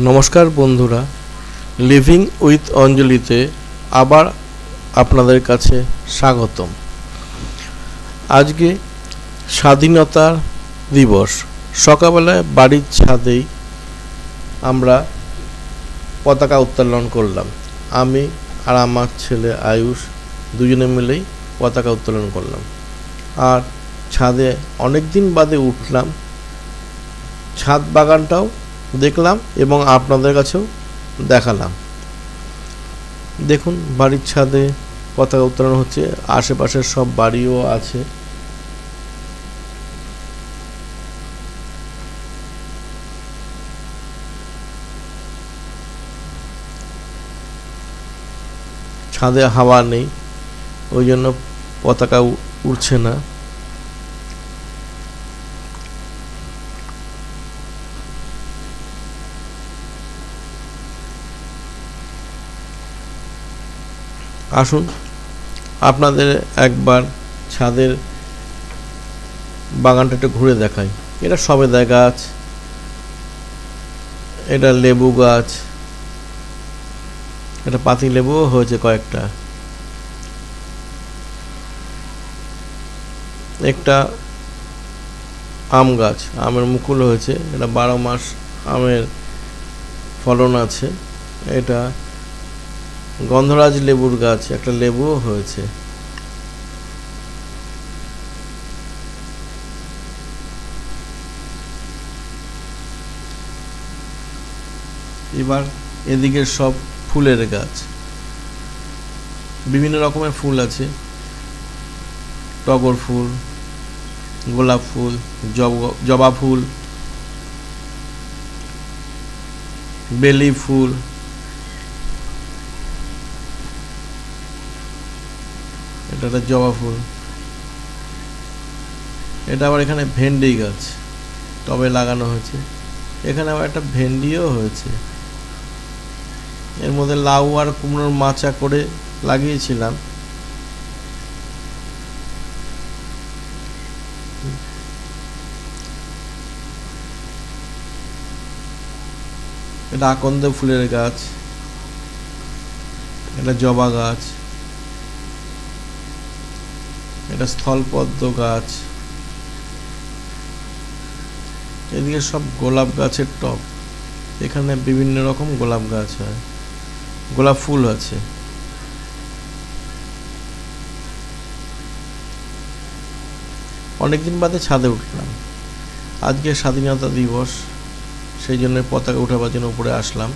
নমস্কার বন্ধুরা, living with অঞ্জলিতে আবার আপনাদের কাছে স্বাগতম। আজকে স্বাধীনতা দিবস। সকালবেলায় বাড়ির ছাদেই আমরা পতাকা উত্তোলন করলাম। আমি আর আমার ছেলে আয়ুষ দুজনে মিলেই পতাকা উত্তোলন করলাম। আর ছাদে অনেক দিন বাদে উঠলাম, ছাদ বাগানটাও দেখলাম এবং আপনাদের কাছেও দেখালাম। দেখুন, বাড়ির ছাদে পতাকা উত্তোলন হচ্ছে, আশেপাশের সব বাড়িও আছে। ছাদে হাওয়া নেই, ওই জন্য পতাকা উড়ছে না। আসুন আপনাদের একবার ছাদের বাগানটা একটু ঘুরে দেখাই। এটা সবেদা গাছ, এটা লেবু গাছ, এটা পাতি লেবুও হয়েছে কয়েকটা, একটা আম গাছ, আমের মুকুল হয়েছে, এটা 12 মাস আমের ফলন আছে। এটা গন্ধরাজ লেবুর গাছ, একটা লেবুও হয়েছে। এবার এদিকে সব ফুলের গাছ, বিভিন্ন রকমের ফুল আছে, টগর ফুল, গোলাপ ফুল, জবা ফুল, বেলি ফুল, এটা একটা জবা ফুল। এটা আবার এখানে ভেন্ডি গাছ টবে লাগানো হয়েছে। এখানে আবার একটা ভেন্ডিও হয়েছে। এর মধ্যে লাউ আর কুমড়োর মাচা করে লাগিয়েছিলাম। এটা আকন্দ ফুলের গাছ, এটা জবা গাছ, এটা স্থলপদ্ম গাছ। এদিকে সব গোলাপ গাছের টব, এখানে বিভিন্ন রকম গোলাপ গাছ হয়, গোলাপ ফুল আছে। অনেকদিন বাদে ছাদে উঠলাম, আজকে স্বাধীনতা দিবস, সেই জন্য পতাকা উঠাবার জন্য উপরে আসলাম।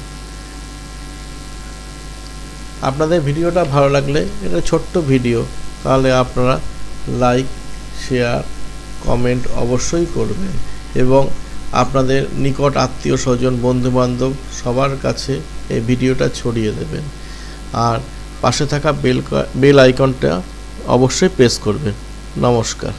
আপনাদের ভিডিওটা ভালো লাগলে, এটা ছোট্ট ভিডিও, তাহলে আপনারা লাইক, শেয়ার, কমেন্ট অবশ্যই করবেন এবং আপনাদের নিকট আত্মীয় স্বজন, বন্ধুবান্ধব সবার কাছে এই ভিডিওটা ছড়িয়ে দেবেন। আর পাশে থাকা বেল আইকনটা অবশ্যই প্রেস করবেন। নমস্কার।